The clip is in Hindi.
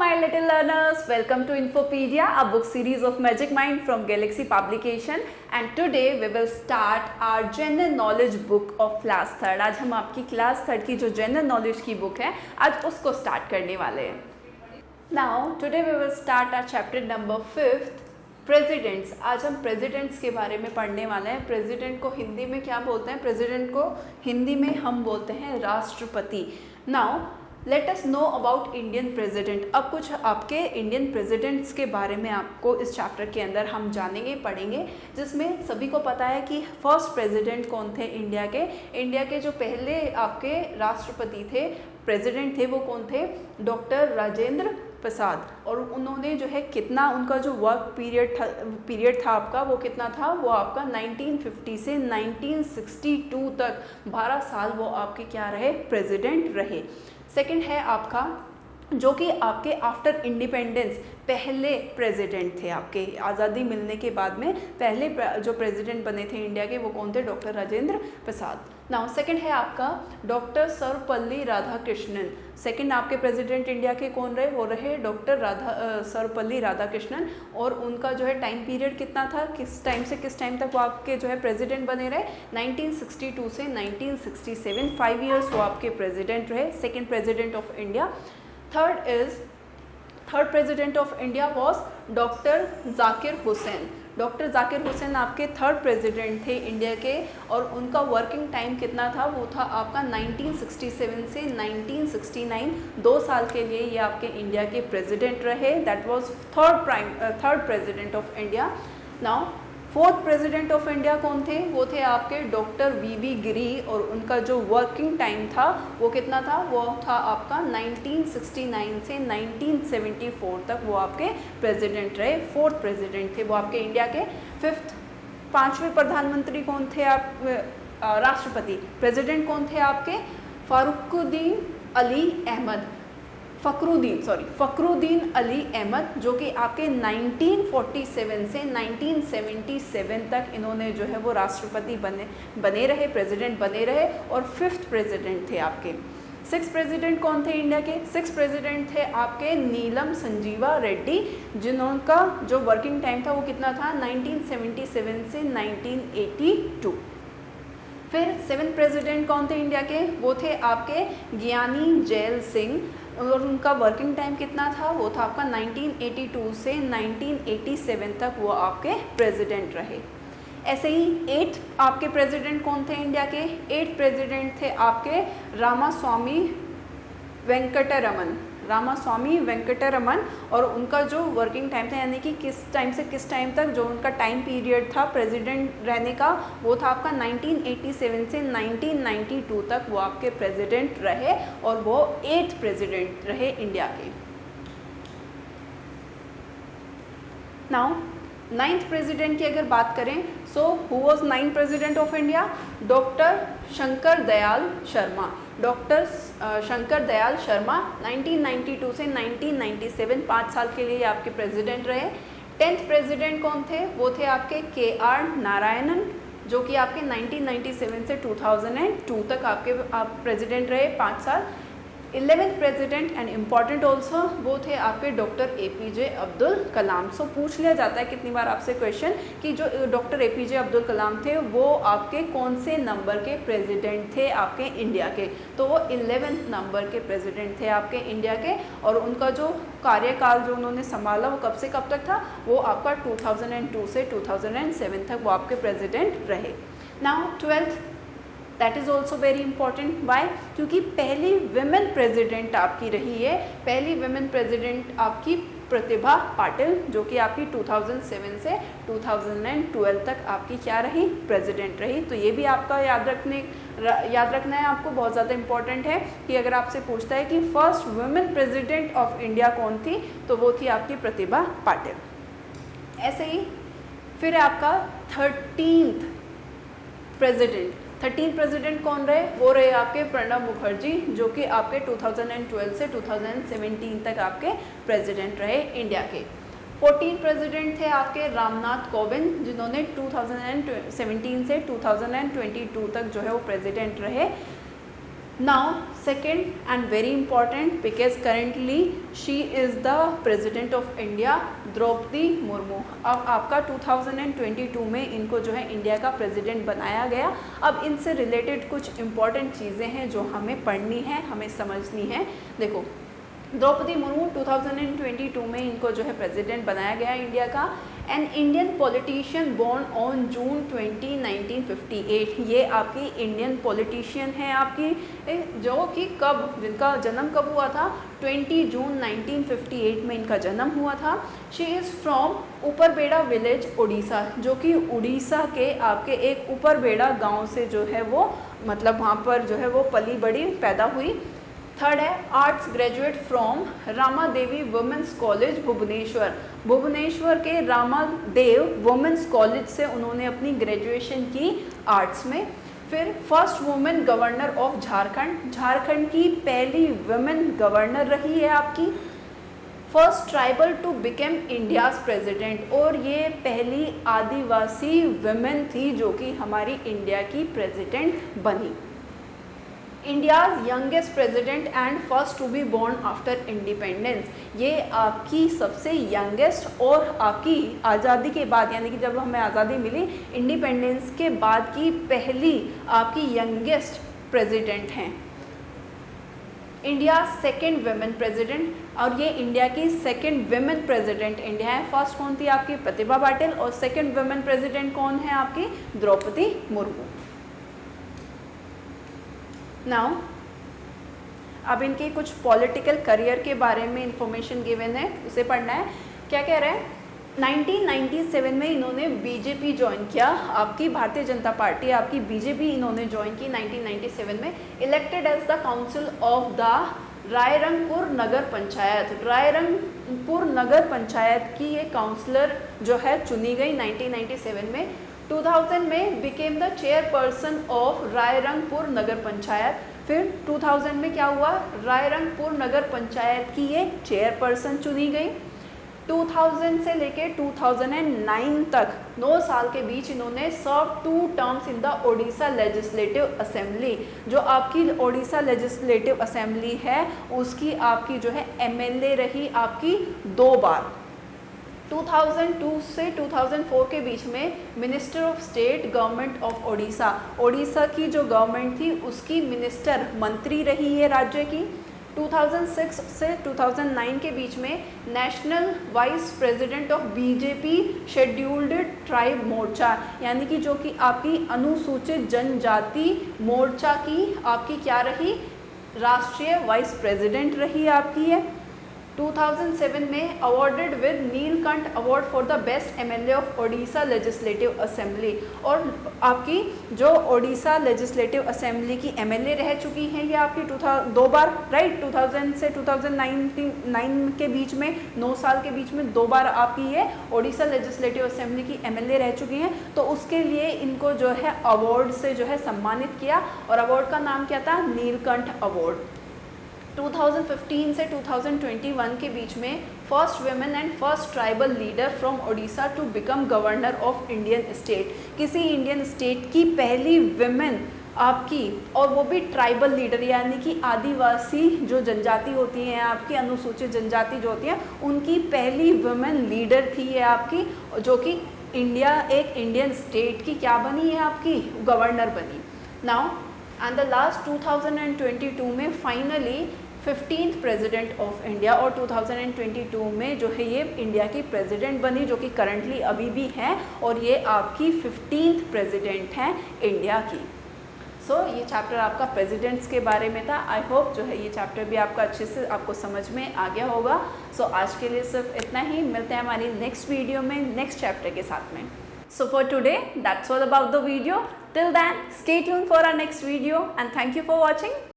my little learners, welcome to Infopedia, a book series of Magic Mind from Galaxy Publication, and today we will start our general knowledge book of class 3rd। आज हम आपकी क्लास 3rd की जो जनरल नॉलेज की बुक है आज उसको स्टार्ट करने वाले हैं। Now today we will start our chapter number 5th, presidents. आज हम प्रेसिडेंट्स के बारे में पढ़ने वाले हैं। प्रेसिडेंट को हिंदी में क्या बोलते हैं? प्रेसिडेंट को हिंदी में हम बोलते हैं राष्ट्रपति। Now let us know about Indian president. अब कुछ आपके इंडियन प्रेसिडेंट्स के बारे में आपको इस चैप्टर के अंदर हम जानेंगे पढ़ेंगे, जिसमें सभी को पता है कि फर्स्ट प्रेसिडेंट कौन थे इंडिया के। इंडिया के जो पहले आपके राष्ट्रपति थे, प्रेसिडेंट थे, वो कौन थे? डॉक्टर राजेंद्र प्रसाद। और उन्होंने जो है कितना उनका जो वर्क पीरियड था आपका, वो कितना था? वो आपका 1950 से 1962 तक 12 साल वो आपके क्या रहे? प्रेसिडेंट रहे। सेकंड है आपका जो कि आपके आफ्टर इंडिपेंडेंस पहले प्रेसिडेंट थे। आपके आज़ादी मिलने के बाद में पहले जो प्रेसिडेंट बने थे इंडिया के, वो कौन थे? Doctor Rajendra Prasad. Now second है आपका डॉक्टर सर्वपल्ली राधाकृष्णन। सेकंड आपके प्रेसिडेंट इंडिया के कौन रहे? वो रहे डॉक्टर सर्वपल्ली राधाकृष्णन। और उनका जो है टाइम पीरियड कितना था? किस टाइम से किस टाइम तक वो आपके जो है प्रेसिडेंट बने रहे? 1962 से 1967, 5 ईयर्स वो आपके प्रेसिडेंट रहे। Second president of India. Third president of India was doctor Zakir Hussain. Doctor Zakir Hussain आपके थर्ड प्रेसिडेंट थे इंडिया के, और उनका वर्किंग टाइम कितना था? वो था आपका 1967 से 1969, 2 साल के लिए ये आपके इंडिया के प्रेसिडेंट रहे। That was third president of India. Now fourth president of India कौन थे? वो थे आपके डॉक्टर वी गिरी, और उनका जो वर्किंग टाइम था वो कितना था? वो था आपका 1969 से 1974 तक वो आपके प्रेसिडेंट रहे। फोर्थ प्रेसिडेंट थे वो आपके इंडिया के। फिफ्थ, पांचवें प्रधानमंत्री कौन थे? आप राष्ट्रपति प्रेसिडेंट कौन थे आपके? फखरुद्दीन अली अहमद, जो कि आपके 1947 से 1977 तक इन्होंने जो है वो राष्ट्रपति बने रहे, प्रेसिडेंट बने रहे, और फिफ्थ प्रेसिडेंट थे आपके। सिक्स प्रेसिडेंट कौन थे इंडिया के? सिक्स प्रेसिडेंट थे आपके नीलम संजीवा रेड्डी, जिनका जो वर्किंग टाइम था वो कितना था? 1977 से 1982। फिर सेवन प्रेसिडेंट कौन थे इंडिया के? वो थे आपके ज्ञानी जैल सिंह, और उनका वर्किंग टाइम कितना था? वो था आपका 1982 से 1987 तक वो आपके प्रेसिडेंट रहे। ऐसे ही एट्थ आपके प्रेसिडेंट कौन थे इंडिया के? एट्थ प्रेसिडेंट थे आपके रामास्वामी वेंकटरमन, और उनका जो वर्किंग टाइम था, यानी कि किस टाइम से किस टाइम तक जो उनका टाइम पीरियड था प्रेसिडेंट रहने का, वो था आपका 1987 से 1992 तक वो आपके प्रेसिडेंट रहे, और वो 8th प्रेसिडेंट रहे इंडिया के। नाउ 9th प्रेसिडेंट की अगर बात करें, so who was 9th president of India? Doctor Shankar Dayal Sharma. Doctor Shankar Dayal Sharma 1992 से 1997, 5 साल के लिए आपके प्रेसिडेंट रहे। 10th प्रेसिडेंट कौन थे? वो थे आपके KR नारायणन, जो कि आपके 1997 से 2002 तक आपके प्रेसिडेंट रहे, 5 साल। 11th president and important also, वो थे आपके डॉक्टर APJ अब्दुल कलाम। सो पूछ लिया जाता है कितनी बार आपसे क्वेश्चन कि जो डॉक्टर APJ अब्दुल कलाम थे वो आपके कौन से नंबर के प्रेसिडेंट थे आपके इंडिया के? तो वो 11th नंबर के प्रेसिडेंट थे आपके इंडिया के, और उनका जो कार्यकाल जो उन्होंने संभाला वो कब से कब तक था? वो आपका 2002 से 2007 तक वो आपके प्रेसिडेंट रहे। Now 12th, that is also very important. Why? क्योंकि पहली विमेन प्रेसिडेंट आपकी रही है, पहली विमेन प्रेसिडेंट आपकी प्रतिभा पाटिल, जो कि आपकी 2007 से 2012 तक आपकी क्या रही? प्रेसिडेंट रही। तो ये भी आपका याद रखना है आपको, बहुत ज़्यादा इंपॉर्टेंट है कि अगर आपसे पूछता है कि first women president of India कौन थी, तो वो थी आपकी प्रतिभा पाटिल। ऐसे ही फिर आपका 13th प्रेसिडेंट कौन रहे? वो रहे आपके प्रणब मुखर्जी, जो कि आपके 2012 से 2017 तक आपके प्रेसिडेंट रहे इंडिया के। 14 प्रेसिडेंट थे आपके रामनाथ कोविंद, जिन्होंने 2017 से 2022 तक जो है वो प्रेसिडेंट रहे। Now second and very important, because currently she is the president of India, Draupadi Murmu. अब आपका 2022 में इनको जो है इंडिया का प्रेसिडेंट बनाया गया। अब इनसे रिलेटेड कुछ इम्पॉर्टेंट चीज़ें हैं जो हमें पढ़नी है, हमें समझनी है। देखो, द्रौपदी मुर्मू 2022 में इनको जो है प्रेसिडेंट बनाया गया इंडिया का। An Indian politician born on June 20, 1958। ये आपकी इंडियन पॉलिटिशियन है आपकी, जो कि कब, जिनका जन्म कब हुआ था, 20 जून 1958 में इनका जन्म हुआ था। She is from Uparbeda village, Orissa, जो कि उड़ीसा के आपके एक ऊपरबेड़ा गांव से जो है वो, मतलब वहाँ पर जो है वो पली बड़ी पैदा हुई। थर्ड है, arts graduate from Ramadevi women's college, Bhubaneswar. Bhubaneswar के रामादेव वुमेंस कॉलेज से उन्होंने अपनी ग्रेजुएशन की आर्ट्स में। फिर first women governor of Jharkhand, Jharkhand की पहली वुमेन गवर्नर रही है आपकी। First tribal to become India's president, और ये पहली आदिवासी वुमेन थी जो कि हमारी इंडिया की प्रेसिडेंट बनी। India's youngest president and first to be born after independence, ये आपकी सबसे यंगेस्ट और आपकी आज़ादी के बाद, यानी कि जब हमें आज़ादी मिली इंडिपेंडेंस के बाद की पहली आपकी यंगेस्ट प्रेसिडेंट हैं। इंडिया सेकेंड वुमेन प्रेसिडेंट, और ये इंडिया की सेकेंड वुमेन प्रेसिडेंट इंडिया है। फर्स्ट कौन थी आपकी, प्रतिभा पाटिल, और सेकेंड वुमेन प्रेसिडेंट कौन है आपकी, द्रौपदी मुर्मू। नाउ अब इनके कुछ पॉलिटिकल करियर के बारे में इंफॉर्मेशन गिवन है, उसे पढ़ना है। क्या कह रहे हैं, 1997 में इन्होंने बीजेपी ज्वाइन किया, आपकी भारतीय जनता पार्टी, आपकी बीजेपी इन्होंने ज्वाइन की 1997 में। Elected as the council of the Rairangpur Nagar Panchayat, Rairangpur Nagar Panchayat की ये काउंसलर जो है चुनी गई 1997 में। 2000 में became the chairperson of Rairangpur Nagar Panchayat. फिर 2000 में क्या हुआ, रायरंगपुर नगर पंचायत की ये चेयरपर्सन चुनी गई। 2000 से लेके 2009 तक 9 साल के बीच इन्होंने सर्व 2 terms in the Odisha legislative assembly. जो आपकी ओडिशा लेजिस्लेटिव असेंबली है उसकी आपकी जो है एमएलए रही आपकी 2 बार। 2002 से 2004 के बीच में minister of state government of Odisha, Odisha की जो गवर्नमेंट थी उसकी मिनिस्टर, मंत्री रही है राज्य की। 2006 से 2009 के बीच में national vice president of BJP scheduled tribe morcha, यानी कि जो कि आपकी अनुसूचित जनजाति मोर्चा की आपकी क्या रही, राष्ट्रीय वाइस प्रेसिडेंट रही आपकी है। 2007 में awarded with Neelkanth award for the best MLA of Odisha legislative assembly, और आपकी जो ओडिशा लेजिस्लेटिव असेंबली की एमएलए रह चुकी हैं ये आपकी 2 बार, राइट। 2000 से 2009 के बीच में 9 साल के बीच में 2 बार आपकी ये ओडिशा लेजिस्लेटिव असेंबली की एमएलए रह चुकी हैं। तो उसके लिए इनको जो है अवार्ड से जो है सम्मानित किया, और अवार्ड का नाम क्या था, नीलकंठ अवार्ड। 2015 से 2021 के बीच में first women and first tribal leader from Odisha to become governor of Indian state, किसी इंडियन स्टेट की पहली वुमेन आपकी, और वो भी ट्राइबल लीडर, यानी कि आदिवासी जो जनजाति होती हैं आपकी, अनुसूचित जनजाति जो होती हैं, उनकी पहली वुमेन लीडर थी ये आपकी, जो कि इंडिया, एक इंडियन स्टेट की क्या बनी है आपकी, गवर्नर बनी। नाउ एंड द लास्ट 2022 में finally 15th president of India, और 2022 में जो है ये इंडिया की प्रेसिडेंट बनी, जो कि करंटली अभी भी हैं, और ये आपकी 15th प्रेसिडेंट हैं इंडिया की। सो ये चैप्टर आपका प्रेसिडेंट्स के बारे में था। आई होप जो है ये चैप्टर भी आपका अच्छे से आपको समझ में आ गया होगा। सो आज के लिए सिर्फ इतना ही, मिलते हैं हमारी नेक्स्ट वीडियो में नेक्स्ट चैप्टर के साथ में। So for today, that's all about the video. Till then, stay tuned for our next video and thank you for watching.